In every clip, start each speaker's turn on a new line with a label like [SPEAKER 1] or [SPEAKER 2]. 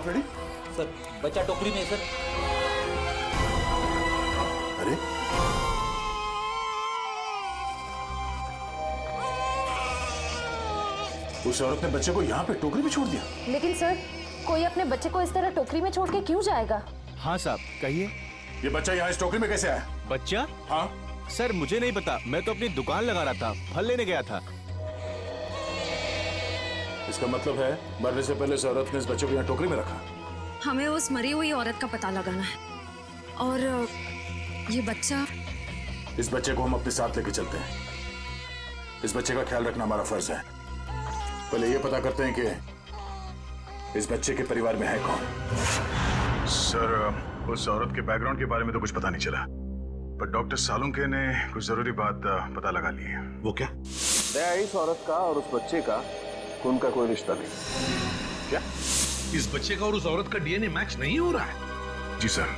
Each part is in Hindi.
[SPEAKER 1] रेडी?
[SPEAKER 2] सर बच्चा टोकरी में है सर।
[SPEAKER 1] अरे उस औरत ने बच्चे को यहाँ पे टोकरी में छोड़ दिया।
[SPEAKER 3] लेकिन सर, कोई अपने बच्चे को इस तरह टोकरी में छोड़ के क्यों जाएगा?
[SPEAKER 4] हाँ साहब कहिए।
[SPEAKER 1] ये बच्चा यहाँ इस टोकरी में कैसे आया?
[SPEAKER 4] बच्चा?
[SPEAKER 1] हाँ
[SPEAKER 4] सर मुझे नहीं पता, मैं तो अपनी दुकान लगा रहा था, फल लेने गया था।
[SPEAKER 1] इसका मतलब है मरने से पहले इस औरत ने इस बच्चे को यहाँ टोकरी में रखा।
[SPEAKER 5] हमें उस मरी हुई औरत का पता लगाना है और ये बच्चा।
[SPEAKER 1] इस बच्चे को हम अपने साथ लेके चलते हैं। इस बच्चे का ख्याल रखना हमारा फर्ज है। पहले ये पता करते हैं कि इस बच्चे के परिवार में है कौन। सर उस औरत के बैकग्राउंड के बारे में तो कुछ पता नहीं चला, पर डॉक्टर सालुंके ने कुछ जरूरी बात पता लगा ली है। वो क्या?
[SPEAKER 6] इस औरत का और उस बच्चे का खून का कोई रिश्ता नहीं।
[SPEAKER 1] क्या?
[SPEAKER 7] इस बच्चे का और उस औरत का डीएनए मैच नहीं हो रहा है?
[SPEAKER 1] जी सर।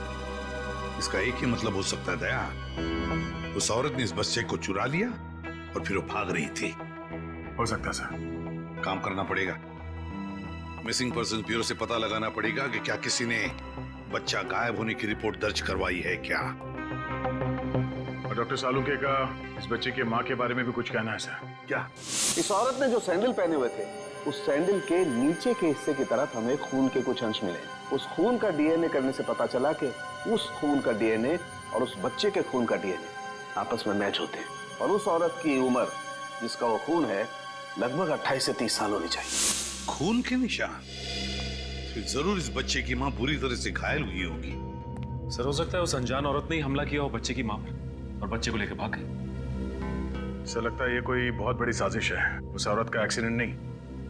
[SPEAKER 7] इसका एक ही मतलब हो सकता है दया, उस औरत ने इस बच्चे को चुरा लिया और फिर वो भाग रही थी।
[SPEAKER 1] हो सकता है सर।
[SPEAKER 7] काम करना पड़ेगा, मिसिंग पर्सन ब्यूरो से पता लगाना पड़ेगा कि क्या किसी ने बच्चा गायब होने की रिपोर्ट दर्ज करवाई है क्या।
[SPEAKER 1] और डॉक्टर सालुंके का इस बच्चे की माँ के बारे में भी कुछ कहना है सर।
[SPEAKER 7] क्या?
[SPEAKER 6] इस औरत ने जो सैंडल पहने हुए थे, उस सैंडल के नीचे के हिस्से की तरफ हमें खून के कुछ अंश मिले। उस खून का डीएनए करने से पता चला कि उस खून का डीएनए और उस बच्चे के खून का डीएनए आपस में मैच होते हैं। और उस औरत की उम्र जिसका वो खून है लगभग 28 से 30 साल होनी चाहिए।
[SPEAKER 7] खून के निशान? फिर जरूर इस बच्चे की माँ बुरी तरह से घायल हुई होगी।
[SPEAKER 8] सर हो सकता है उस अनजान औरत ने ही हमला किया हो बच्चे की माँ पर और बच्चे को लेकर भाग गई।
[SPEAKER 1] सर लगता है ये कोई बहुत बड़ी साजिश है। उस औरत का एक्सीडेंट नहीं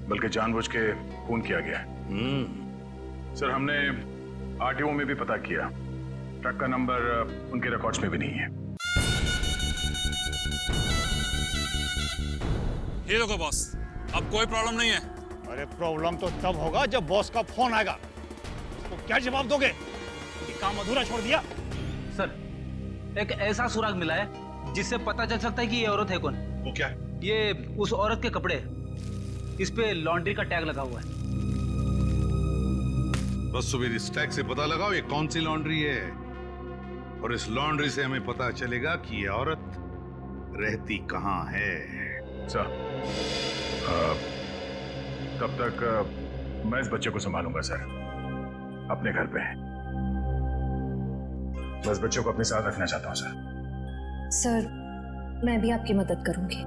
[SPEAKER 1] बल्कि जानबूझ के खून किया गया है। सर हमने आरटीओ में भी पता किया, ट्रक का नंबर उनके रिकॉर्ड्स में भी नहीं है।
[SPEAKER 9] ये देखो बॉस, अब कोई प्रॉब्लम नहीं है।
[SPEAKER 10] अरे प्रॉब्लम तो तब होगा जब बॉस का फोन आएगा। उसको क्या जवाब दोगे? ये काम अधूरा छोड़ दिया।
[SPEAKER 2] सर एक ऐसा सुराग मिला है जिससे पता चल सकता है कि ये औरत है कौन।
[SPEAKER 7] वो क्या?
[SPEAKER 2] ये उस औरत के कपड़े, इस पे लॉन्ड्री का टैग लगा हुआ है।
[SPEAKER 7] बस सुबह इस टैग से पता लगाओ ये कौन सी लॉन्ड्री है, और इस लॉन्ड्री से हमें पता चलेगा कि ये औरत रहती कहाँ है।
[SPEAKER 1] सर तब तक मैं इस बच्चे को संभालूंगा सर, अपने घर पे। बस बच्चे को अपने साथ रखना चाहता हूँ सर।
[SPEAKER 5] सर मैं भी आपकी मदद करूंगी।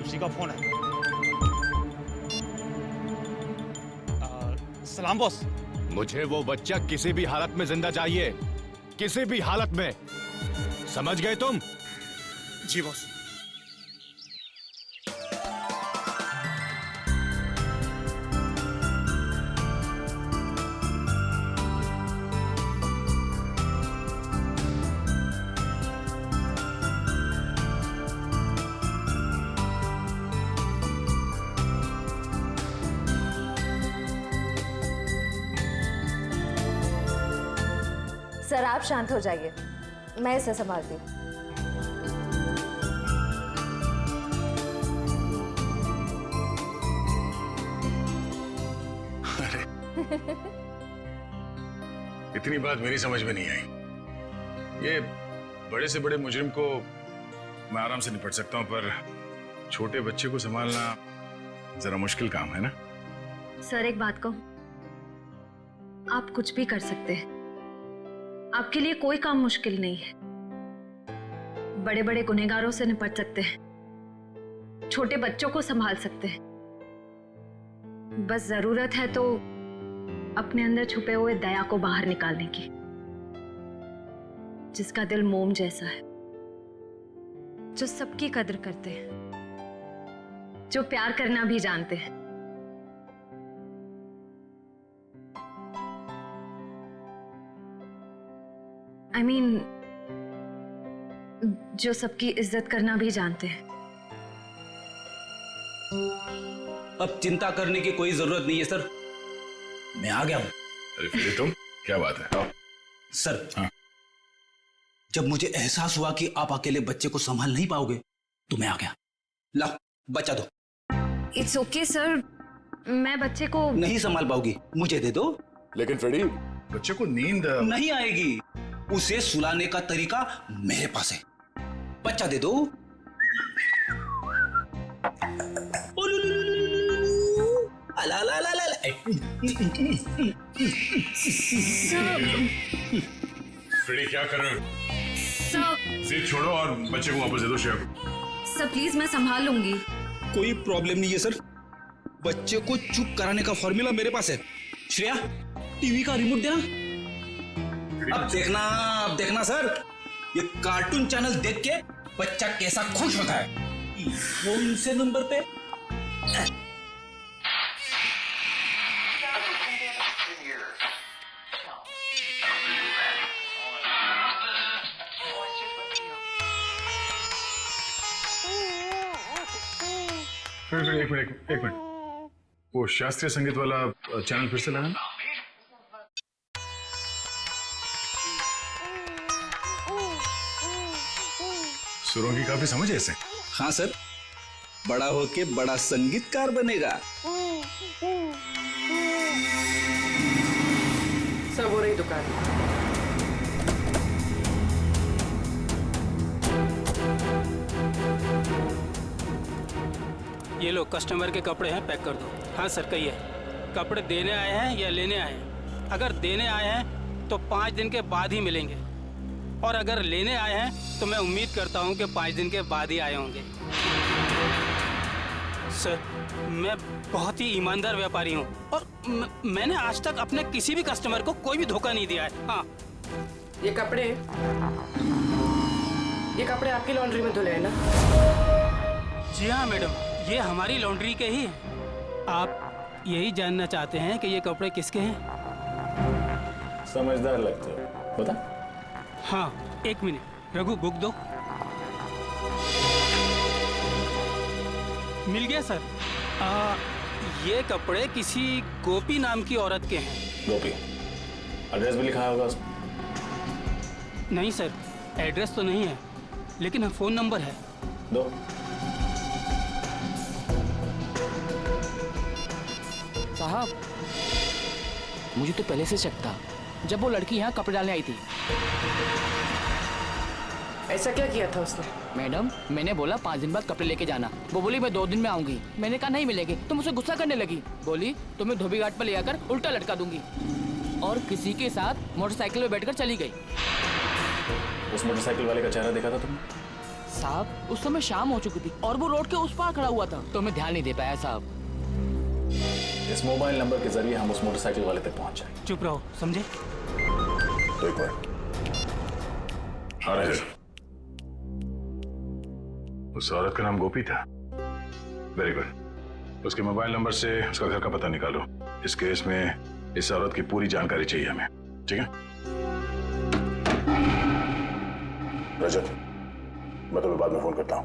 [SPEAKER 10] उसी का फोन है। सलाम बॉस।
[SPEAKER 4] मुझे वो बच्चा किसी भी हालत में जिंदा चाहिए, किसी भी हालत में, समझ गए तुम?
[SPEAKER 10] जी बॉस।
[SPEAKER 3] सर आप शांत हो जाइए, मैं इसे संभालती हूँ।
[SPEAKER 1] इतनी बात मेरी समझ में नहीं आई। ये बड़े से बड़े मुजरिम को मैं आराम से निपट सकता हूं, पर छोटे बच्चे को संभालना जरा मुश्किल काम है ना।
[SPEAKER 5] सर एक बात कहूं, आप कुछ भी कर सकते हैं, आपके लिए कोई काम मुश्किल नहीं है। बड़े बड़े गुनहगारों से निपट सकते हैं, छोटे बच्चों को संभाल सकते हैं। बस जरूरत है तो अपने अंदर छुपे हुए दया को बाहर निकालने की, जिसका दिल मोम जैसा है, जो सबकी कदर करते हैं, जो प्यार करना भी जानते हैं। I mean, जो सबकी इज्जत करना भी जानते हैं।
[SPEAKER 2] अब चिंता करने की कोई जरूरत नहीं है सर, मैं आ गया हूं।
[SPEAKER 1] अरे फिर तुम क्या बात है?
[SPEAKER 2] सर
[SPEAKER 1] हाँ?
[SPEAKER 2] जब मुझे एहसास हुआ कि आप अकेले बच्चे को संभाल नहीं पाओगे तो मैं आ गया। ला
[SPEAKER 11] बच्चा दो।
[SPEAKER 5] इट्स ओके सर, मैं बच्चे को
[SPEAKER 11] नहीं संभाल पाओगी, मुझे दे दो।
[SPEAKER 1] लेकिन फ्रेडी, बच्चे को नींद
[SPEAKER 11] नहीं आएगी, उसे सुलाने का तरीका मेरे पास है। बच्चा दे दो। अला अला अला अला।
[SPEAKER 1] फ्रेडी क्या कर रहे हो?
[SPEAKER 5] सर,
[SPEAKER 1] जिद छोड़ो और बच्चे को वापस दे दो श्रेया को।
[SPEAKER 5] सर प्लीज मैं संभाल लूंगी।
[SPEAKER 11] कोई प्रॉब्लम नहीं है सर, बच्चे को चुप कराने का फॉर्मूला मेरे पास है। श्रेया, टीवी का रिमोट देना। अब देखना सर, ये कार्टून चैनल देख के बच्चा कैसा खुश होता है। कौन से नंबर पे?
[SPEAKER 1] फिर एक मिनट, वो शास्त्रीय संगीत वाला चैनल फिर से लगाना। सुरों की काफी समझ है इसे।
[SPEAKER 11] हाँ सर, बड़ा होके बड़ा संगीतकार बनेगा।
[SPEAKER 12] सब हो रही दुकान।
[SPEAKER 13] ये लो, कस्टमर के कपड़े हैं, पैक कर दो। हाँ सर, कहिए, कपड़े देने आए हैं या लेने आए हैं? अगर देने आए हैं तो 5 दिन के बाद ही मिलेंगे, और अगर लेने आए हैं तो मैं उम्मीद करता हूँ कि 5 दिन के बाद ही आए होंगे। सर, मैं बहुत ही ईमानदार व्यापारी हूँ, और मैंने आज तक अपने किसी भी कस्टमर को कोई भी धोखा नहीं दिया है। हाँ,
[SPEAKER 12] ये कपड़े आपकी लॉन्ड्री में धुले हैं ना?
[SPEAKER 13] जी हाँ मैडम, ये हमारी लॉन्ड्री के ही हैं। आप यही जानना चाहते हैं कि ये कपड़े किसके हैं?
[SPEAKER 1] समझदार लगते हो, बता।
[SPEAKER 13] हाँ, 1 मिनट, रघु बुक दो। मिल गया सर। ये कपड़े किसी गोपी नाम की औरत के हैं।
[SPEAKER 1] गोपी, एड्रेस भी लिखा होगा उसमें?
[SPEAKER 13] नहीं सर, एड्रेस तो नहीं है, लेकिन फ़ोन नंबर है।
[SPEAKER 1] दो।
[SPEAKER 14] साहब, मुझे तो पहले से शक था जब वो लड़की यहाँ कपड़े डालने आई थी।
[SPEAKER 12] ऐसा क्या किया था उसने?
[SPEAKER 14] मैडम, मैंने बोला 5 दिन बाद कपड़े लेके जाना। वो बोली मैं 2 दिन में आऊंगी। मैंने कहा नहीं मिलेंगे, तो मुझसे गुस्सा करने लगी। बोली तुम्हें धोबी घाट पर ले आकर उल्टा लटका दूंगी, और किसी के साथ मोटरसाइकिल में बैठकर चली गई।
[SPEAKER 1] उस मोटरसाइकिल वाले का चेहरा देखा था तुमने?
[SPEAKER 14] साहब, उस समय शाम हो चुकी थी और वो रोड के उस पार खड़ा हुआ था, तो मैं ध्यान नहीं दे पाया साहब।
[SPEAKER 1] इस मोबाइल नंबर के जरिए हम उस मोटरसाइकिल वाले तक पहुंच जाएंगे।
[SPEAKER 13] चुप रहो, समझे?
[SPEAKER 1] तो एक मिनट, आ रहे हैं। उस औरत का नाम गोपी था। Very good. उसके मोबाइल नंबर से उसका घर का पता निकालो। इस केस में इस औरत की पूरी जानकारी चाहिए हमें, ठीक है? रजत, मैं तुम्हें बाद में फोन करता हूं।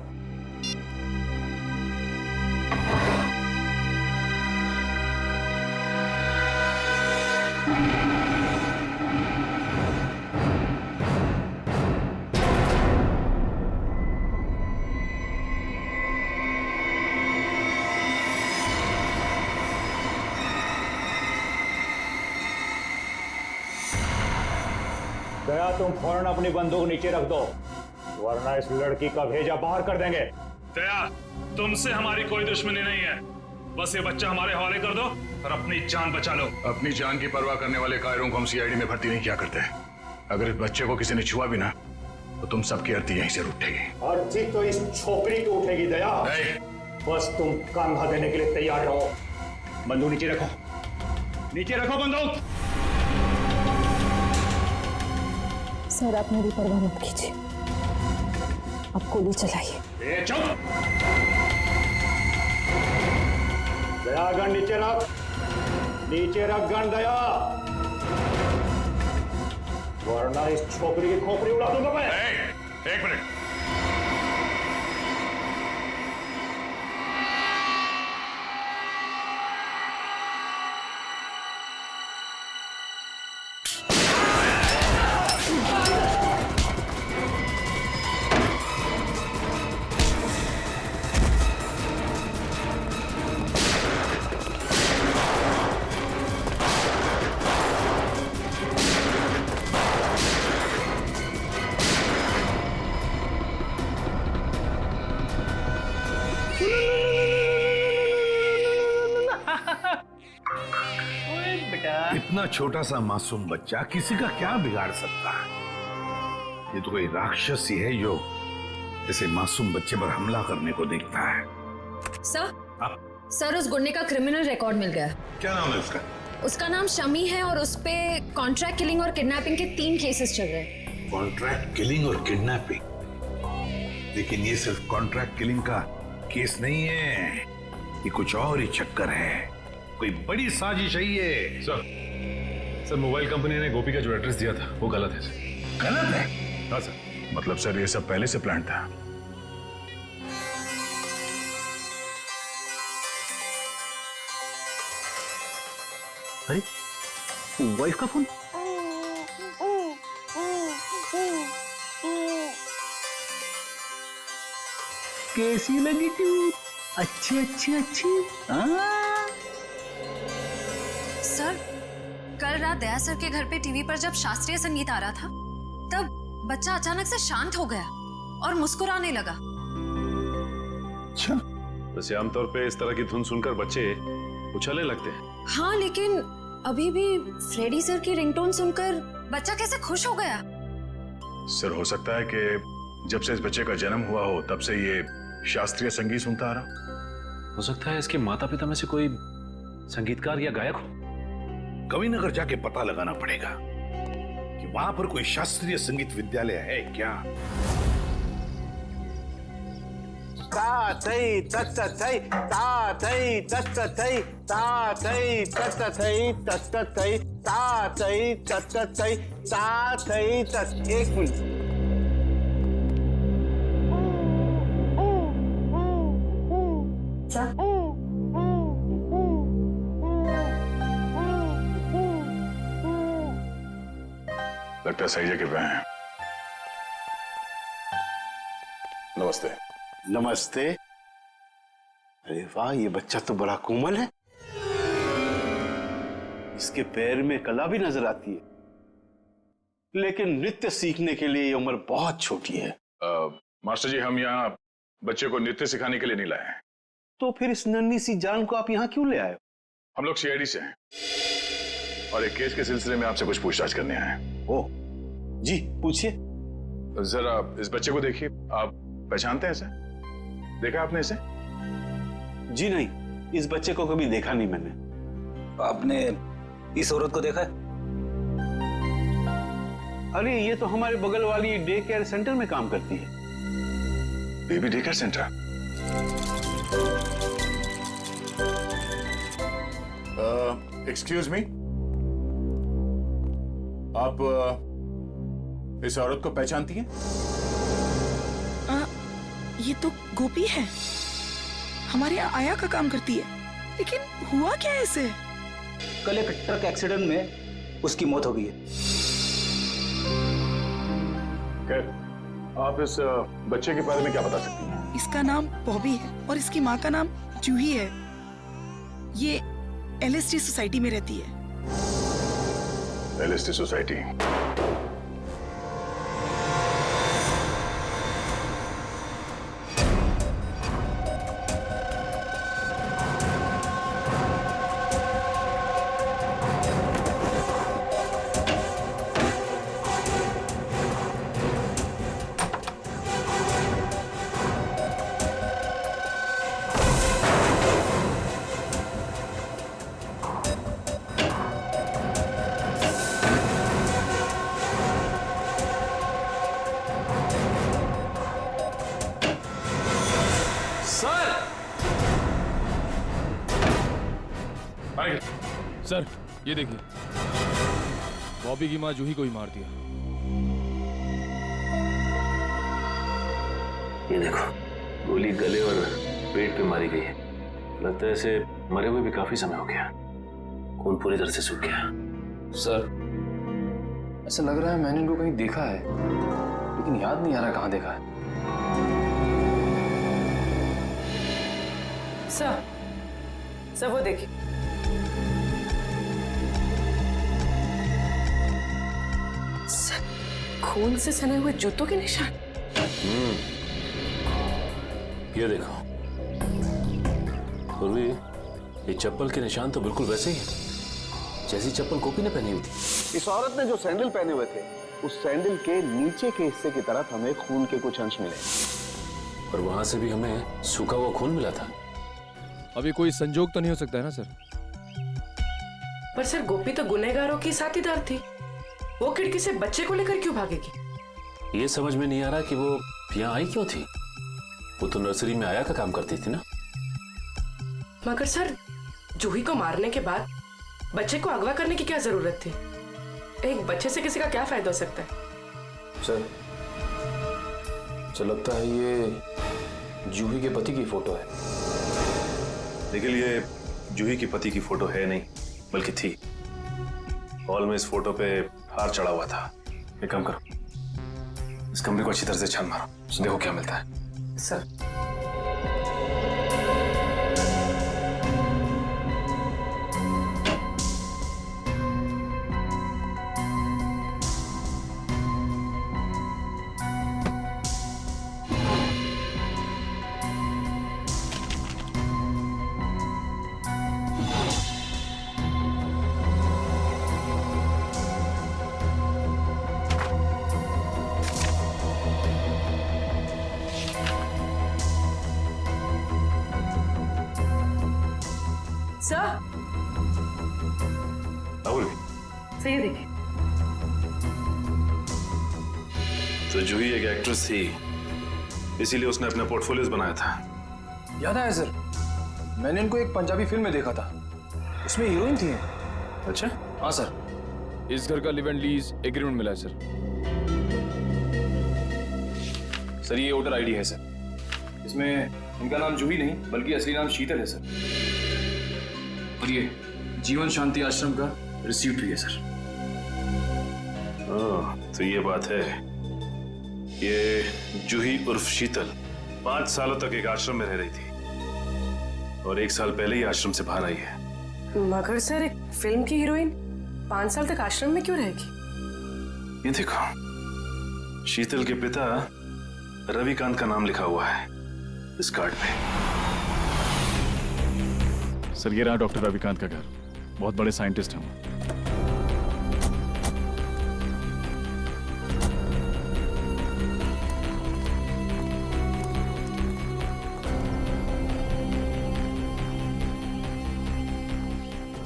[SPEAKER 10] गया, तुम फौरन अपनी बंदूक नीचे रख दो, वरना इस लड़की का भेजा बाहर कर देंगे।
[SPEAKER 8] दया, तुमसे हमारी कोई दुश्मनी नहीं है, बस ये बच्चा हमारे हवाले कर दो और अपनी जान बचा लो।
[SPEAKER 1] अपनी जान की परवाह करने वाले कायरों को हम सीआईडी में भर्ती नहीं किया करते। अगर इस बच्चे को किसी ने छुआ भी ना, तो तुम सबकी अर्थी यहीं से उठेगी।
[SPEAKER 10] अर्थी तो इस छोकरी की उठेगी दया। बस तुम कंधा देने के लिए तैयार रहो। बंदूक नीचे रखो, नीचे रखो बंदूक।
[SPEAKER 3] सर, आप मेरी परवाह मत कीजिए, आप गोली चलाइए।
[SPEAKER 10] चुप! दया, गन नीचे रख, नीचे रख गन दया, वरना इस छोकरी की खोपड़ी उड़ा दूंगा मैं।
[SPEAKER 1] एक मिनट,
[SPEAKER 2] बेटा।
[SPEAKER 7] इतना छोटा सा मासूम बच्चा किसी का क्या बिगाड़ सकता है? ये तो कोई राक्षस ही है जो ऐसे मासूम बच्चे पर हमला करने को देखता है।
[SPEAKER 5] सर उस गुंडे का क्रिमिनल रिकॉर्ड मिल गया।
[SPEAKER 7] क्या नाम है उसका?
[SPEAKER 5] उसका नाम शमी है और उस पे कॉन्ट्रैक्ट किलिंग और किडनैपिंग के 3 केसेस चल रहे हैं।
[SPEAKER 7] कॉन्ट्रैक्ट किलिंग और किडनैपिंग? लेकिन ये सिर्फ कॉन्ट्रैक्ट किलिंग का केस नहीं है, ये कुछ और ही चक्कर है, कोई बड़ी साजिश है ये।
[SPEAKER 8] सर मोबाइल कंपनी ने गोपी का जो एड्रेस दिया था वो गलत है सर।
[SPEAKER 7] गलत है?
[SPEAKER 8] हाँ सर।
[SPEAKER 1] मतलब सर ये सब पहले से प्लान था?
[SPEAKER 10] अरे वाइफ का फोन। कैसी लगी तू? अच्छी अच्छी अच्छी।
[SPEAKER 5] सर कल रात दया सर के घर पे टीवी पर जब शास्त्रीय संगीत आ रहा था तब बच्चा अचानक से शांत हो गया और मुस्कुराने लगा।
[SPEAKER 8] अच्छा, वैसे आमतौर पे इस तरह की धुन सुनकर बच्चे उछलने लगते हैं।
[SPEAKER 5] हाँ लेकिन अभी भी फ्रेडी सर की रिंगटोन सुनकर बच्चा कैसे खुश हो गया?
[SPEAKER 1] सर हो सकता है कि जब से इस बच्चे का जन्म हुआ हो तब से ये शास्त्रीय संगीत सुनता आ रहा
[SPEAKER 8] हो सकता है इसके माता पिता में से कोई संगीतकार या गायक हो।
[SPEAKER 7] कविनगर जाके पता लगाना पड़ेगा कि वहां पर कोई शास्त्रीय संगीत विद्यालय है क्या।
[SPEAKER 6] ता थई तत थई ता थई तत थई ता थई तत थई तत थई ता थई तत थई ता थई तत। एक मिनट।
[SPEAKER 1] लगता है सही जगह पे हैं। नमस्ते।
[SPEAKER 6] नमस्ते। अरे वाह, ये बच्चा तो बड़ा कोमल है। इसके पैर में कला भी नजर आती है, लेकिन नृत्य सीखने के लिए ये उम्र बहुत छोटी है।
[SPEAKER 1] मास्टर जी, हम यहाँ बच्चे को नृत्य सिखाने के लिए नहीं लाए हैं।
[SPEAKER 6] तो फिर इस नन्ही सी जान को आप यहाँ क्यों ले आए?
[SPEAKER 1] हम लोग सीआईडी से हैं और एक केस के सिलसिले में आपसे कुछ पूछताछ करने आए हैं।
[SPEAKER 6] ओ जी, पूछिए।
[SPEAKER 1] जरा इस बच्चे को देखिए, आप पहचानते हैं इसे? देखा आपने इसे?
[SPEAKER 6] जी नहीं, इस बच्चे को कभी देखा नहीं मैंने।
[SPEAKER 11] आपने इस औरत को देखा है?
[SPEAKER 6] अरे ये तो हमारे बगल वाली डे केयर सेंटर में काम करती है।
[SPEAKER 1] Baby day care centre? Excuse me, आप इस औरत को पहचानती हैं?
[SPEAKER 15] ये तो गोपी है, हमारे यहाँ आया का काम करती है। लेकिन हुआ क्या ऐसे?
[SPEAKER 11] कल एक ट्रक एक्सीडेंट में उसकी मौत हो गई है।
[SPEAKER 1] खैर, आप इस बच्चे के बारे में क्या बता सकती हैं?
[SPEAKER 15] इसका नाम बॉबी है और इसकी माँ का नाम जूही है। ये एलएसटी सोसाइटी में रहती है।
[SPEAKER 1] LST society?
[SPEAKER 16] सर ये देखिए, बॉबी की माँ जूही को ही मार दिया।
[SPEAKER 17] ये देखो, गोली गले और पेट पे मारी गई है। लगता है इसे मरे हुए भी काफी समय हो गया, खून पूरी तरह से सूख गया।
[SPEAKER 18] सर ऐसा लग रहा है मैंने इनको कहीं देखा है, लेकिन याद नहीं आ रहा कहाँ देखा है।
[SPEAKER 12] सर वो देखिए, खून से सने हुए जूतों के निशान।
[SPEAKER 17] ये देखो पूर्वी, ये चप्पल के निशान तो बिल्कुल वैसे ही हैं जैसी चप्पल गोपी ने पहनी हुई थी।
[SPEAKER 6] इस औरत ने जो सैंडल पहने हुए थे, उस सैंडल के नीचे के हिस्से की तरफ हमें खून के कुछ अंश मिले
[SPEAKER 17] और वहां से भी हमें सूखा हुआ खून मिला था।
[SPEAKER 16] अभी कोई संजोग तो नहीं हो सकता है ना सर?
[SPEAKER 12] पर सर गोपी तो गुनहगारों की साथीदार थी, वो खिड़की से बच्चे को लेकर क्यों भागेगी?
[SPEAKER 17] ये समझ में नहीं आ रहा कि वो यहाँ आई क्यों थी। वो तो नर्सरी में आया का काम करती थी ना।
[SPEAKER 12] मगर सर जूही को मारने के बाद बच्चे को अगवा करने की क्या जरूरत थी? एक बच्चे से किसी का क्या फायदा हो सकता है?
[SPEAKER 18] सर मुझे लगता है ये जूही के पति की फोटो है।
[SPEAKER 17] लेकिन ये जूही की पति की फोटो है नहीं, बल्कि थी। हॉल में इस फोटो पे हार चढ़ा हुआ था। एक काम करो, इस कमरे को अच्छी तरह से छान मारो, देखो क्या मिलता है।
[SPEAKER 12] सर
[SPEAKER 5] सही देखिए।
[SPEAKER 17] तो जूही एक एक्ट्रेस थी, इसीलिए उसने अपने पोर्टफोलियोज बनाया था।
[SPEAKER 18] याद आया सर, मैंने इनको एक पंजाबी फिल्म में देखा था, उसमें हीरोइन थी।
[SPEAKER 17] अच्छा?
[SPEAKER 18] हाँ सर।
[SPEAKER 16] इस घर का लिव एंड लीज एग्रीमेंट मिला है सर।
[SPEAKER 18] सर ये वोटर आईडी है सर, इसमें इनका नाम जूही नहीं बल्कि असली नाम शीतल है सर। और ये जीवन शांति आश्रम का रिसीप्ट भी है सर।
[SPEAKER 17] तो ये बात है। ये जूही उर्फ शीतल 5 सालों तक एक आश्रम में रह रही थी और 1 साल पहले ही आश्रम से बाहर आई है।
[SPEAKER 12] मगर सर एक फिल्म की हीरोइन 5 साल तक आश्रम में क्यों रहेगी?
[SPEAKER 17] ये देखो, शीतल के पिता रविकांत का नाम लिखा हुआ है इस कार्ड पे।
[SPEAKER 1] सर ये रहा डॉक्टर रविकांत का घर, बहुत बड़े साइंटिस्ट हैं वो।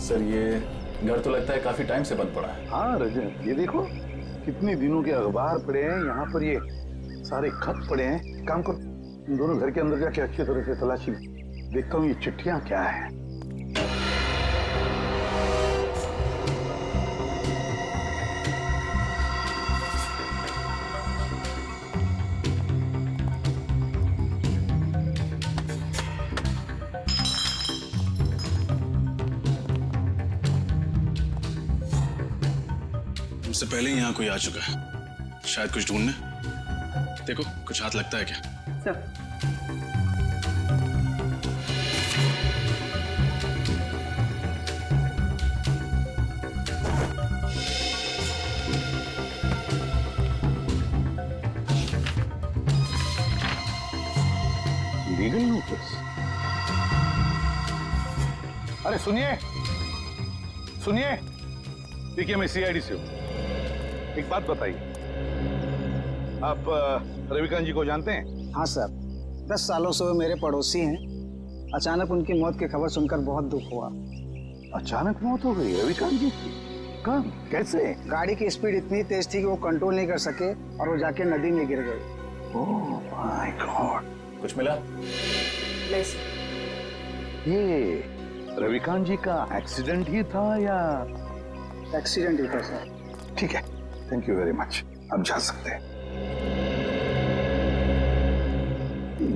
[SPEAKER 1] सर ये घर तो लगता है काफी टाइम से बंद पड़ा है।
[SPEAKER 7] हाँ रजन, ये देखो कितने दिनों के अखबार पड़े हैं यहाँ पर, ये सारे खत पड़े हैं। काम करो, इन दोनों घर के अंदर जाके अच्छी तरह से तलाशी देखता हूँ ये चिट्ठियां क्या है।
[SPEAKER 9] हमसे पहले ही यहाँ कोई आ चुका है, शायद कुछ ढूंढने। देखो कुछ हाथ लगता है क्या?
[SPEAKER 12] Sir
[SPEAKER 7] legal notice? अरे सुनिए सुनिए, देखिए मैं सीआईडी से हूँ। एक बात बताइए, आप रविकांत जी को जानते हैं?
[SPEAKER 19] हाँ सर, 10 सालों से वो मेरे पड़ोसी हैं। अचानक उनकी मौत की खबर सुनकर बहुत दुख हुआ।
[SPEAKER 7] अचानक मौत हो गई रविकांत जी की? कब, कैसे?
[SPEAKER 19] गाड़ी की स्पीड इतनी तेज थी कि वो कंट्रोल नहीं कर सके और वो जाके नदी में गिर गए।
[SPEAKER 7] Oh my God.
[SPEAKER 1] कुछ मिला?
[SPEAKER 12] नहीं सर।
[SPEAKER 7] ये रविकांत जी का एक्सीडेंट ही था या?
[SPEAKER 19] एक्सीडेंट ही था सर।
[SPEAKER 7] ठीक है, थैंक यू वेरी मच, अब जा सकते हैं।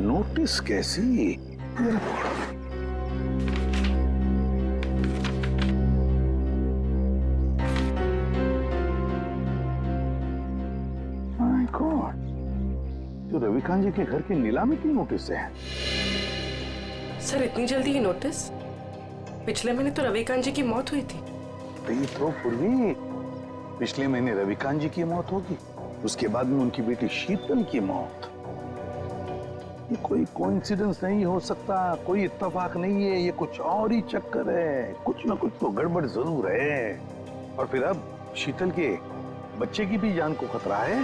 [SPEAKER 7] नोटिस कैसी? माय गॉड, तो रविकांत जी के घर की नीलामी की नोटिस है।
[SPEAKER 12] सर इतनी जल्दी ही नोटिस? पिछले महीने तो रविकांत जी की मौत हुई थी।
[SPEAKER 7] तो पूर्वी पिछले महीने रविकांत जी की मौत होगी, उसके बाद में उनकी बेटी शीतल की मौत। ये कोई कोइंसिडेंस नहीं हो सकता, कोई इत्तेफाक नहीं है, ये कुछ और ही चक्कर है। कुछ ना कुछ तो गड़बड़ जरूर है। और फिर अब शीतल के बच्चे की भी जान को खतरा है।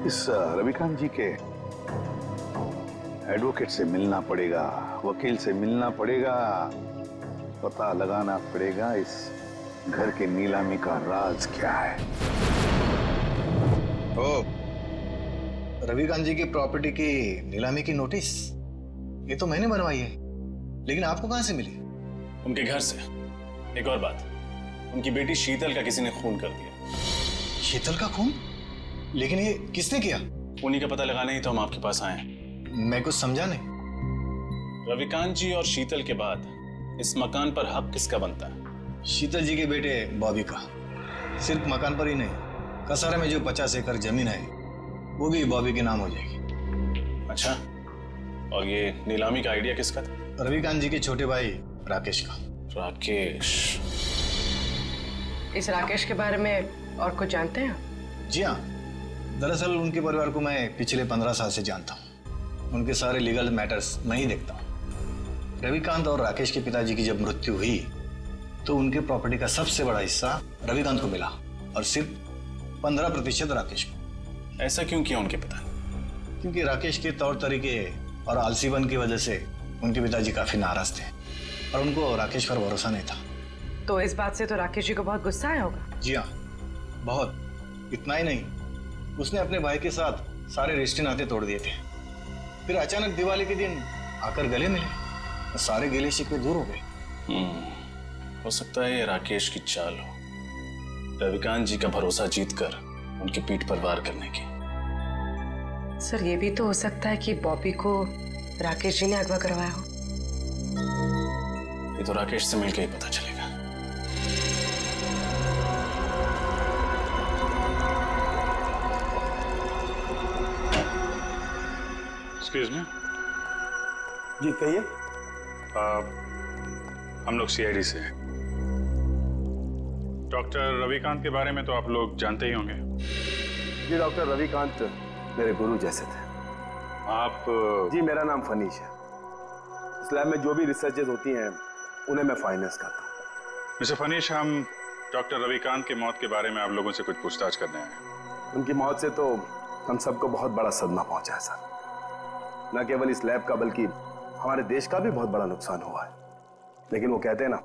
[SPEAKER 7] इस रविकांत जी के एडवोकेट से मिलना पड़ेगा, वकील से मिलना पड़ेगा, पता लगाना पड़ेगा इस घर के नीलामी का राज क्या है।
[SPEAKER 20] ओ, रविकांत जी की प्रॉपर्टी की नीलामी की नोटिस ये तो मैंने बनवाई है, लेकिन आपको कहां से मिली?
[SPEAKER 9] उनके घर से। एक और बात, उनकी बेटी शीतल का किसी ने खून कर दिया।
[SPEAKER 20] शीतल का खून? लेकिन ये किसने किया?
[SPEAKER 9] उन्हीं का पता लगाने ही तो हम आपके पास आए हैं।
[SPEAKER 20] मैं कुछ समझा नहीं।
[SPEAKER 9] रविकांत जी और शीतल के बाद इस मकान पर हक किसका बनता है?
[SPEAKER 20] शीतल जी के बेटे बॉबी का। सिर्फ मकान पर ही नहीं, कसारा में जो 50 एकड़ जमीन है वो भी बॉबी के नाम हो जाएगी।
[SPEAKER 9] अच्छा, और ये नीलामी का आइडिया किसका था?
[SPEAKER 20] रविकांत जी के छोटे भाई राकेश का।
[SPEAKER 9] राकेश?
[SPEAKER 12] इस राकेश के बारे में और कुछ जानते हैं?
[SPEAKER 20] जी हाँ, दरअसल उनके परिवार को मैं पिछले 15 साल से जानता हूँ। उनके सारे लीगल मैटर्स मैं ही देखता हूँ। रविकांत और राकेश के पिताजी की जब मृत्यु हुई तो उनके प्रॉपर्टी का सबसे बड़ा हिस्सा रविकांत को मिला और सिर्फ 15% राकेश को।
[SPEAKER 9] ऐसा क्यों किया उनके पिता?
[SPEAKER 20] क्योंकि राकेश के तौर तरीके और आलसीपन की वजह से उनके पिताजी काफी नाराज थे और उनको राकेश पर भरोसा नहीं था।
[SPEAKER 12] तो इस बात से तो राकेश जी को बहुत गुस्सा आया होगा।
[SPEAKER 20] जी हाँ, बहुत। इतना ही नहीं, उसने अपने भाई के साथ सारे रिश्ते नाते तोड़ दिए थे। फिर अचानक दिवाली के दिन आकर गले मिले और सारे गिले शिकवे दूर हो गए।
[SPEAKER 9] हो सकता है ये राकेश की चाल हो, रविकांत जी का भरोसा जीतकर उनकी पीठ पर वार करने की।
[SPEAKER 12] सर, ये भी तो हो सकता है कि बॉबी को राकेश जी ने अगवा करवाया हो।
[SPEAKER 9] ये तो राकेश से मिलकर ही पता चलेगा।
[SPEAKER 8] Excuse me.
[SPEAKER 6] जी कहिए।
[SPEAKER 8] हम लोग सीआईडी से हैं। डॉक्टर रविकांत के बारे में तो आप लोग जानते ही होंगे।
[SPEAKER 6] जी, डॉक्टर रविकांत मेरे गुरु जैसे थे।
[SPEAKER 8] आप?
[SPEAKER 6] जी, मेरा नाम फनीश है। इस लैब में जो भी रिसर्चेज होती हैं उन्हें मैं फाइनेंस करता हूँ।
[SPEAKER 8] मिस्टर फनीश, हम डॉक्टर रविकांत की मौत के बारे में आप लोगों से कुछ पूछताछ करने आए।
[SPEAKER 6] उनकी मौत से तो हम सबको बहुत बड़ा सदमा पहुंचा है सर। न केवल इस लैब का बल्कि हमारे देश का भी बहुत बड़ा नुकसान हुआ है। लेकिन वो कहते हैं ना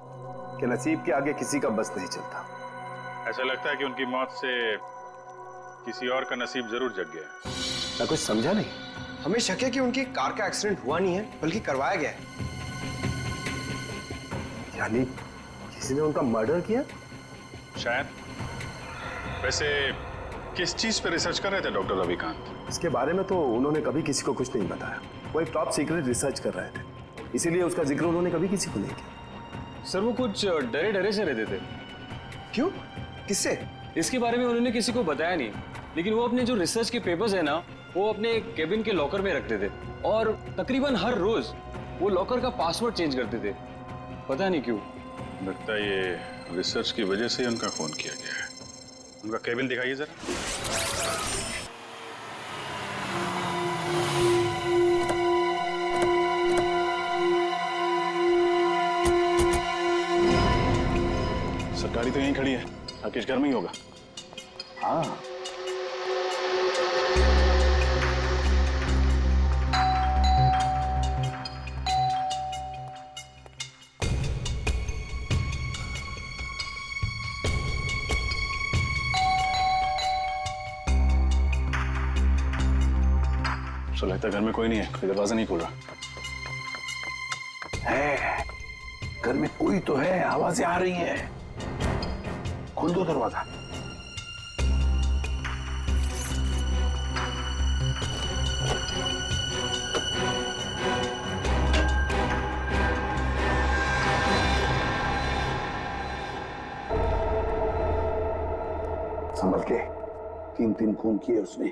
[SPEAKER 6] कि नसीब के आगे किसी का बस नहीं चलता।
[SPEAKER 8] ऐसा लगता है कि उनकी मौत से किसी और का नसीब जरूर जग गया है।
[SPEAKER 6] मैं कुछ समझा नहीं।
[SPEAKER 21] हमें शक है कि उनकी कार का एक्सीडेंट हुआ नहीं है बल्कि करवाया गया है।
[SPEAKER 6] यानी किसी ने उनका मर्डर किया?
[SPEAKER 8] शायद। वैसे किस चीज पे रिसर्च कर रहे थे डॉक्टर रविकांत?
[SPEAKER 6] इसके बारे में तो उन्होंने कभी किसी को कुछ नहीं बताया। वो एक टॉप सीक्रेट रिसर्च कर रहे थे, इसीलिए उसका जिक्र उन्होंने कभी किसी को नहीं किया।
[SPEAKER 18] सर, वो कुछ डरे डरे से रहते थे।
[SPEAKER 21] क्यों? किससे?
[SPEAKER 18] इसके बारे में उन्होंने किसी को बताया नहीं, लेकिन वो अपने जो रिसर्च के पेपर्स है ना, वो अपने केबिन के लॉकर में रखते थे और तकरीबन हर रोज वो लॉकर का पासवर्ड चेंज करते थे। पता नहीं क्यों।
[SPEAKER 8] लगता है ये रिसर्च की वजह से उनका फोन किया गया है। उनका केबिन दिखाइए जरा। गाड़ी तो यहीं खड़ी है, राकेश घर में ही होगा।
[SPEAKER 6] हाँ,
[SPEAKER 9] तो लगता है घर में कोई नहीं है, कोई दरवाजा नहीं खोल रहा
[SPEAKER 7] है। घर में कोई तो है, आवाजें आ रही हैं। खोल दो दरवाजा। संभल के। 3 खून किए उसने।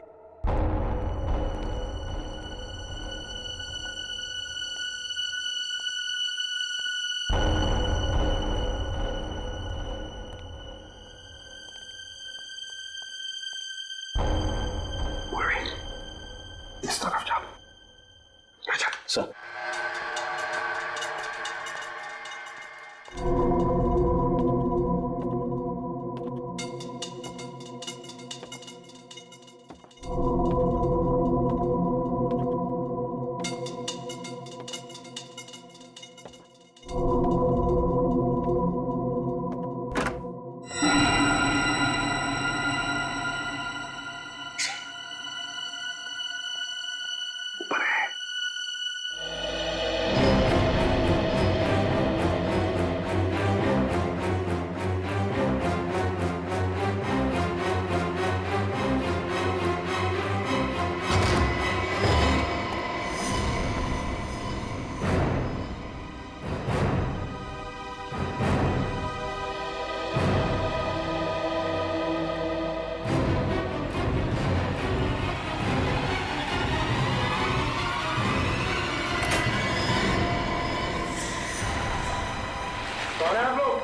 [SPEAKER 17] कौन है आप लोग?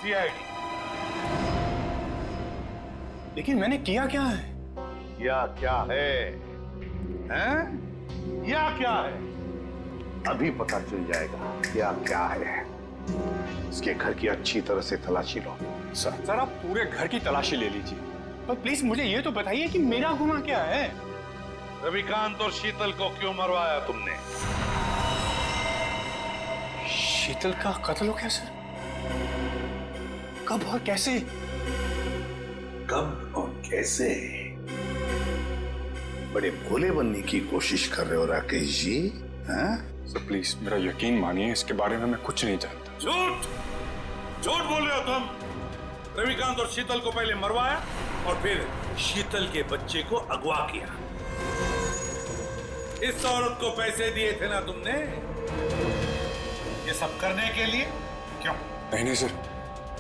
[SPEAKER 17] सीआईडी।
[SPEAKER 20] लेकिन मैंने किया क्या है?
[SPEAKER 7] या क्या है? हैं? या क्या है? अभी पता चल जाएगा क्या क्या है। इसके घर की अच्छी तरह से तलाशी लो।
[SPEAKER 20] सर आप पूरे घर की तलाशी ले लीजिए, पर प्लीज मुझे ये तो बताइए कि मेरा गुनाह क्या है?
[SPEAKER 7] रविकांत और शीतल को क्यों मरवाया तुमने?
[SPEAKER 20] शीतल का कत्ल हो गया सर? कब और कैसे?
[SPEAKER 7] कब और कैसे? बड़े भोले बनने की कोशिश कर रहे हो राकेश जी, हैं?
[SPEAKER 20] सर प्लीज मेरा यकीन मानिए, इसके बारे में मैं कुछ नहीं जानता।
[SPEAKER 7] झूठ झूठ बोल रहे हो तुम। रविकांत और शीतल को पहले मरवाया और फिर शीतल के बच्चे को अगवा किया। इस औरत को पैसे दिए थे ना तुमने ये सब करने के लिए? क्यों?
[SPEAKER 20] नहीं सर,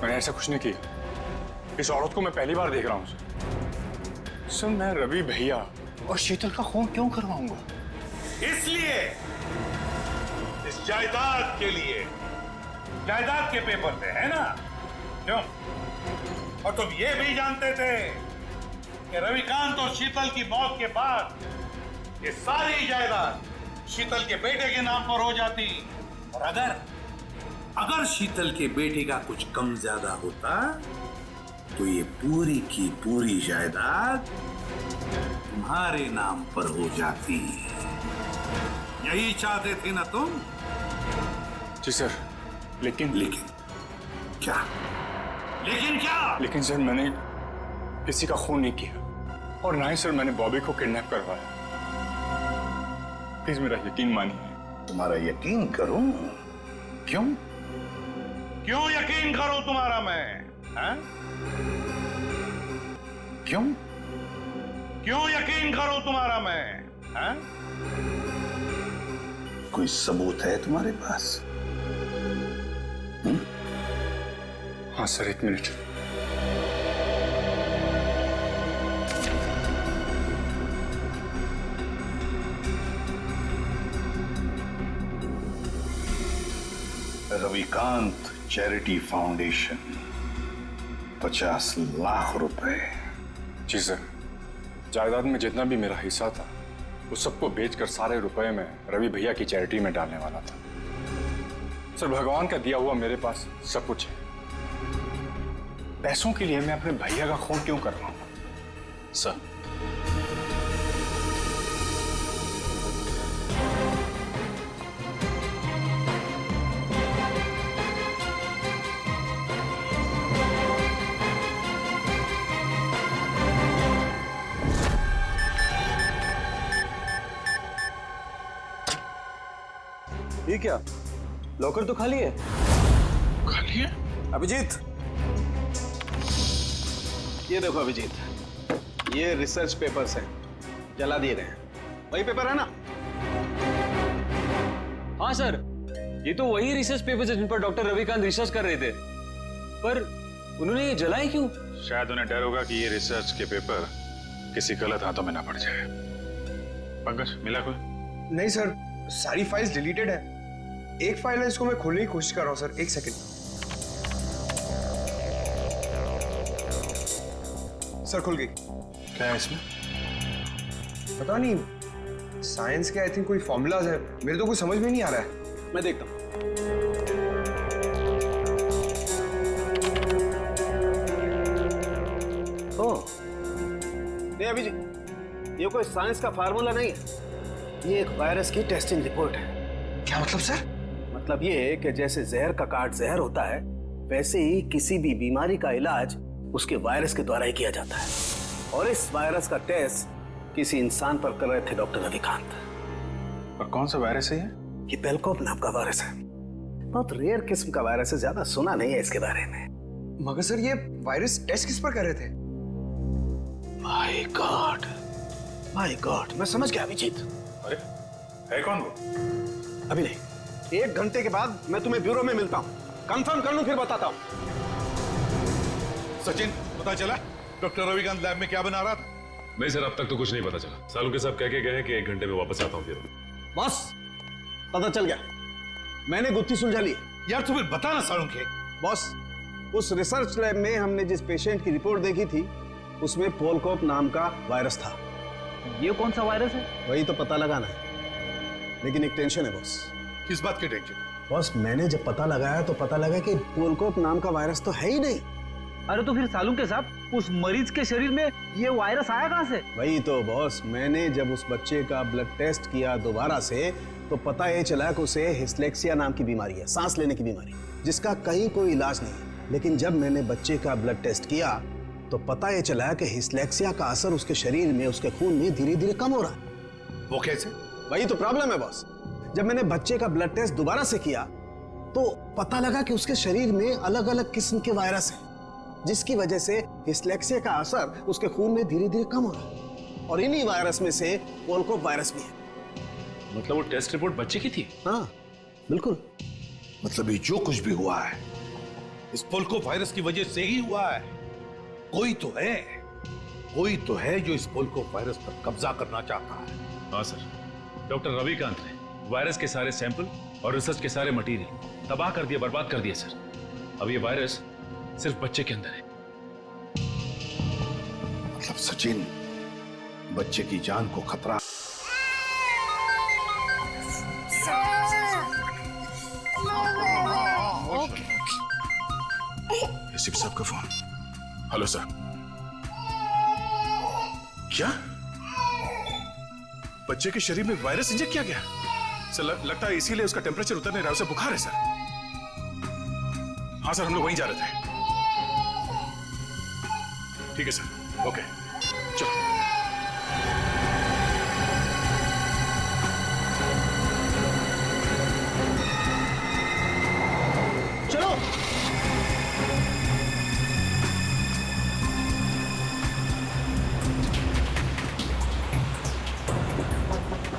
[SPEAKER 20] मैंने ऐसा कुछ नहीं किया। इस औरत को मैं पहली बार देख रहा हूँ सर। सर मैं रवि भैया और शीतल का खून क्यों करवाऊंगा?
[SPEAKER 7] इसलिए इस जायदाद के लिए। जायदाद के पेपर थे, है ना? क्यों? और तुम ये भी जानते थे कि रविकांत और शीतल की मौत के बाद ये सारी जायदाद शीतल के बेटे के नाम पर हो जाती, और अगर शीतल के बेटे का कुछ कम ज्यादा होता तो ये पूरी की पूरी जायदाद तुम्हारे नाम पर हो जाती। यही चाहते थे ना तुम?
[SPEAKER 20] जी सर, लेकिन
[SPEAKER 7] क्या? लेकिन क्या?
[SPEAKER 20] लेकिन सर मैंने किसी का खून नहीं किया, और ना ही सर मैंने बॉबी को किडनैप करवाया। प्लीज मेरा यकीन मानिए।
[SPEAKER 7] तुम्हारा यकीन करूं?
[SPEAKER 20] क्यों?
[SPEAKER 7] क्यों यकीन करूं तुम्हारा मैं? हैं?
[SPEAKER 20] क्यों?
[SPEAKER 7] क्यों यकीन करूं तुम्हारा मैं? हैं? कोई सबूत है तुम्हारे पास?
[SPEAKER 20] हाँ सर, एक minute.
[SPEAKER 7] Ravikant charity foundation 50 lakh रुपए।
[SPEAKER 20] जी सर, जायदाद में जितना भी मेरा हिस्सा था उस सबको बेचकर सारे रुपए में रवि भैया की चैरिटी में डालने वाला था। सर भगवान का दिया हुआ मेरे पास सब कुछ है। पैसों के लिए मैं अपने भैया का खून क्यों करवाऊंगा?
[SPEAKER 9] सर
[SPEAKER 21] ये क्या? लॉकर तो खाली है।
[SPEAKER 20] खाली है?
[SPEAKER 6] अभिजीत, ये देखो अभिजीत, ये रिसर्च पेपर्स हैं, जला दिए गए हैं। वही पेपर है ना?
[SPEAKER 18] हाँ सर, ये तो वही रिसर्च पेपर्स हैं जिन पर डॉक्टर रविकांत रिसर्च कर रहे थे, पर उन्होंने ये जलाए क्यों?
[SPEAKER 17] शायद उन्हें डर होगा कि ये रिसर्च के पेपर किसी गलत हाथों में ना पड़ जाए। पंकज, मिला कोई?
[SPEAKER 21] नहीं सर, सारी फाइल्स डिलीटेड है। एक फाइल है, इसको मैं खोलने की कोशिश कर रहा हूँ सर। एक सेकंड सर, खुल गई।
[SPEAKER 17] क्या है इसमें?
[SPEAKER 21] पता नहीं, साइंस के आई थिंक कोई फॉर्मूलाज है, मेरे तो कुछ समझ में नहीं आ रहा है।
[SPEAKER 6] मैं देखता हूँ। ओह, नहीं अभिजीत, ये कोई साइंस का फार्मूला नहीं है, ये एक वायरस की टेस्टिंग रिपोर्ट है।
[SPEAKER 21] क्या मतलब सर?
[SPEAKER 6] मतलब ये है कि जैसे जहर का काट जहर होता है, वैसे ही किसी भी बीमारी का इलाज उसके वायरस के द्वारा ही किया जाता है। और इस वायरस का टेस्ट किसी इंसान पर कर रहे थे डॉक्टर रविकांत।
[SPEAKER 17] और कौन सा वायरस है ये?
[SPEAKER 6] ये बेलकॉप नाम का वायरस है। बहुत रेयर किस्म का वायरस है, ज्यादा सुना नहीं है इसके बारे में।
[SPEAKER 21] मगर सर, ये वायरस टेस्ट किस पर कर रहे थे?
[SPEAKER 6] माय गॉड, माय गॉड, मैं समझ गया अभिजीत।
[SPEAKER 17] अरे है कौन वो?
[SPEAKER 6] अभी नहीं, 1 घंटे के बाद मैं तुम्हें ब्यूरो में मिलता हूँ, कंफर्म कर लूं फिर बताता हूँ।
[SPEAKER 1] सचिन, पता चला डॉक्टर रविकांत लैब में क्या बना रहा था?
[SPEAKER 4] नहीं सर, अब तक तो कुछ नहीं पता चला। सालू के साहब कह के गए हैं कि 1 घंटे में वापस आता हूँ। फिर
[SPEAKER 6] बस पता चल गया, मैंने गुत्थी सुलझा ली।
[SPEAKER 7] यार तू फिर बता ना सालू के।
[SPEAKER 6] बॉस, उस रिसर्च लैब में हमने जिस पेशेंट की रिपोर्ट देखी थी उसमें पोलकोप नाम का वायरस था।
[SPEAKER 2] ये कौन सा वायरस है?
[SPEAKER 6] वही तो पता लगाना है, लेकिन एक टेंशन है बॉस।
[SPEAKER 7] किस बात की टेंशन?
[SPEAKER 6] बॉस, मैंने जब पता लगाया तो पता लगा कि पोलकोप नाम का वायरस तो है ही नहीं।
[SPEAKER 2] अरे तो फिर सालू के साहब उस मरीज के शरीर में ये वायरस आया कहाँ से?
[SPEAKER 6] वही तो बॉस, मैंने जब उस बच्चे का ब्लड टेस्ट किया दोबारा से तो पता ये चला कि उसे हिस्लेक्सिया नाम की बीमारी है, सांस लेने की बीमारी, जिसका कहीं कोई इलाज नहीं है। लेकिन जब मैंने बच्चे का ब्लड टेस्ट किया तो पता ये चला कि हिस्लेक्सिया का असर उसके शरीर में, उसके खून में धीरे धीरे कम हो रहा है।
[SPEAKER 7] वो कैसे?
[SPEAKER 6] वही तो प्रॉब्लम है बॉस। जब मैंने बच्चे का ब्लड टेस्ट दोबारा से किया तो पता लगा कि उसके शरीर में अलग अलग किस्म के वायरस हैं, जिसकी वजह से हिस्लेक्सिया का असर उसके खून में धीरे धीरे कम हो रहा है। और इन्हीं वायरस में से पोलकोप वायरस भी है।
[SPEAKER 17] मतलब वो टेस्ट रिपोर्ट बच्चे की थी?
[SPEAKER 6] हाँ बिल्कुल।
[SPEAKER 7] मतलब ये जो कुछ भी हुआ है इस पोलकोप वायरस की वजह से ही हुआ है। कोई तो है जो इस पोलकोप वायरस पर कब्जा करना चाहता है।
[SPEAKER 17] हाँ सर, डॉक्टर रविकांत ने वायरस के सारे सैंपल और रिसर्च के सारे मटेरियल तबाह कर दिया, बर्बाद कर दिया सर। अब ये वायरस सिर्फ बच्चे के अंदर है।
[SPEAKER 7] मतलब सचिन, बच्चे की जान को खतरा।
[SPEAKER 1] एसीपी साहब का फोन। Hello sir. क्या बच्चे के शरीर में वायरस इंजेक्ट किया गया? सर लगता है इसीलिए उसका टेम्परेचर उतरने रहा है, उसे बुखार है सर। हाँ सर, हम लोग वहीं जा रहे थे। ठीक है सर, ओके चलो।
[SPEAKER 6] चलो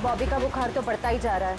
[SPEAKER 3] बॉबी का बुखार तो बढ़ता ही जा रहा है।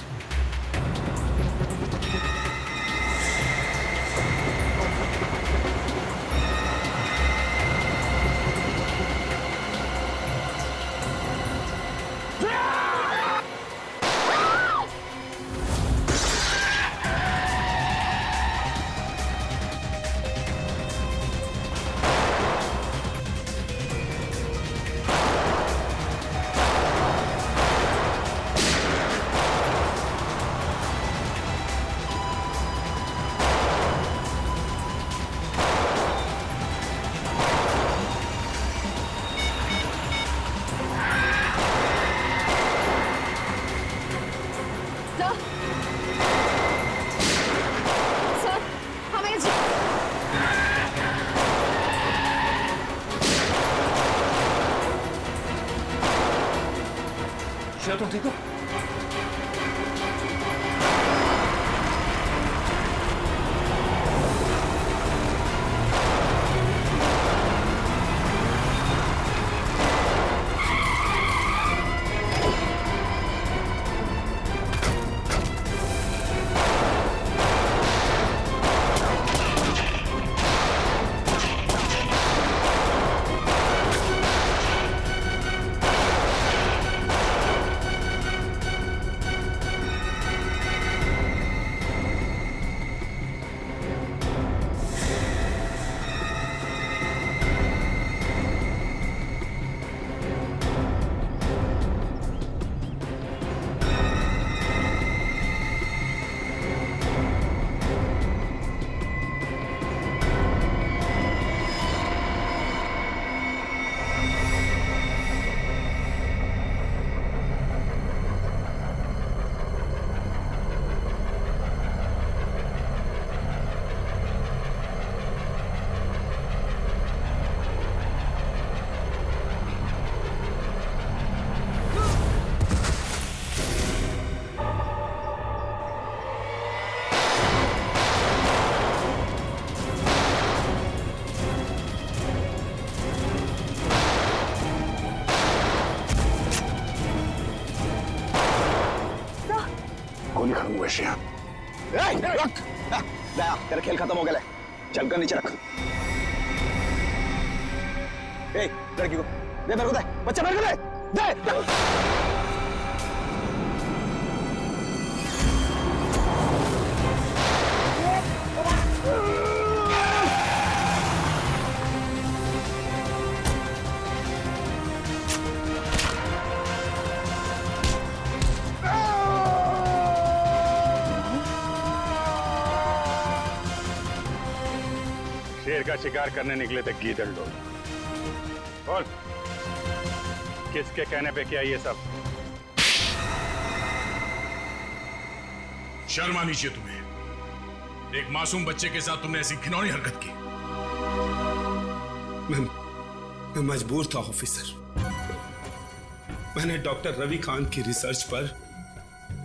[SPEAKER 1] तुम ठीक हो? गोली खत्म हुई श्रेया।
[SPEAKER 6] रख, तेरा खेल खत्म हो गया। चल कर नीचे रख। लड़की को दे, मेरे को दे, बच्चा मेरे को दे।
[SPEAKER 10] शेर का शिकार करने निकले थे गीदड़ लोग। बोल, किसके कहने पे किया ये सब?
[SPEAKER 1] शर्म आनी चाहिए तुम्हें। एक मासूम बच्चे के साथ तुमने ऐसी घिनौनी हरकत की।
[SPEAKER 14] मैं मजबूर था ऑफिसर। मैंने डॉक्टर रविकांत की रिसर्च पर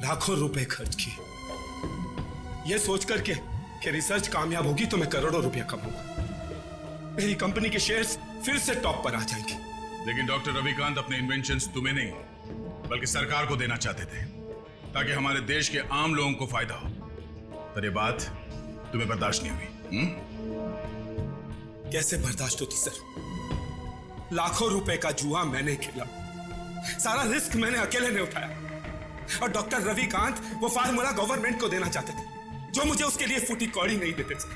[SPEAKER 14] लाखों रुपए खर्च किए, यह सोचकर कि रिसर्च कामयाब होगी तो मैं करोड़ों रुपया कमाऊंगा, मेरी कंपनी के शेयर्स फिर से टॉप पर आ जाएंगे।
[SPEAKER 1] लेकिन डॉक्टर रविकांत अपने इन्वेंशंस तुम्हें नहीं बल्कि सरकार को देना चाहते थे, ताकि हमारे देश के आम लोगों को फायदा हो। पर ये बात तुम्हें बर्दाश्त नहीं हुई।
[SPEAKER 14] कैसे बर्दाश्त होती सर? लाखों रुपए का जुआ मैंने खेला, सारा रिस्क मैंने अकेले ने उठाया, और डॉक्टर रविकांत वो फार्मूला गवर्नमेंट को देना चाहते थे जो मुझे उसके लिए फूटी कौड़ी नहीं देते थे।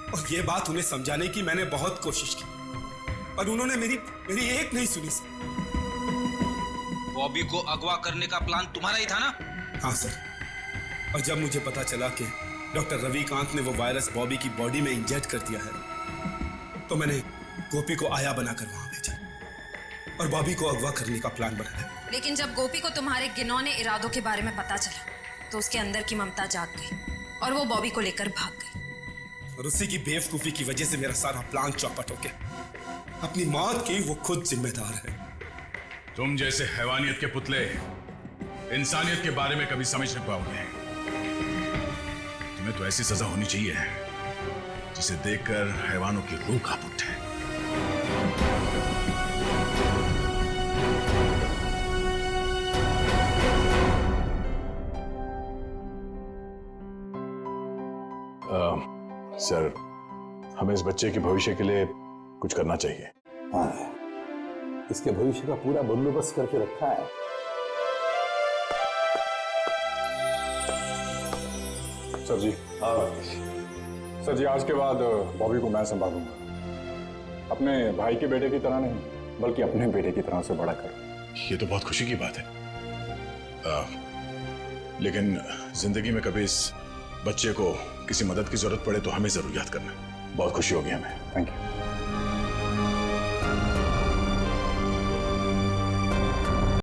[SPEAKER 14] और ये बात उन्हें समझाने की मैंने बहुत कोशिश की, पर उन्होंने मेरी एक नहीं सुनी सर।
[SPEAKER 11] बॉबी को अगवा करने का प्लान तुम्हारा ही था ना?
[SPEAKER 14] हाँ सर, और जब मुझे पता चला कि डॉक्टर रविकांत ने वो वायरस बॉबी की बॉडी में इंजेक्ट कर दिया है, तो मैंने गोपी को आया बनाकर वहां भेजा और बॉबी को अगवा करने का प्लान बनाया।
[SPEAKER 5] लेकिन जब गोपी को तुम्हारे घिनौने इरादों के बारे में पता चला, तो उसके अंदर की ममता जाग गई और वो बॉबी को लेकर भाग गई।
[SPEAKER 14] और उसी की बेवकूफी की वजह से मेरा सारा प्लान चौपट हो गया। अपनी मौत की वो खुद जिम्मेदार है।
[SPEAKER 1] तुम जैसे हैवानियत के पुतले इंसानियत के बारे में कभी समझ नहीं पाओगे। तुम्हें तो ऐसी सजा होनी चाहिए जिसे देखकर हैवानों की रूह कांप उठे। सर, हमें इस बच्चे के भविष्य के लिए कुछ करना चाहिए।
[SPEAKER 7] हाँ, इसके भविष्य का पूरा बंदोबस्त करके रखा है।
[SPEAKER 22] सर जी। हाँ सर जी, आज के बाद बॉबी को मैं संभालूंगा, अपने भाई के बेटे की तरह नहीं बल्कि अपने बेटे की तरह से बड़ा कर।
[SPEAKER 1] ये तो बहुत खुशी की बात है, लेकिन जिंदगी में कभी इस बच्चे को किसी मदद की जरूरत पड़े तो हमें जरूर याद करना। बहुत खुशी होगी हमें।
[SPEAKER 22] Thank you.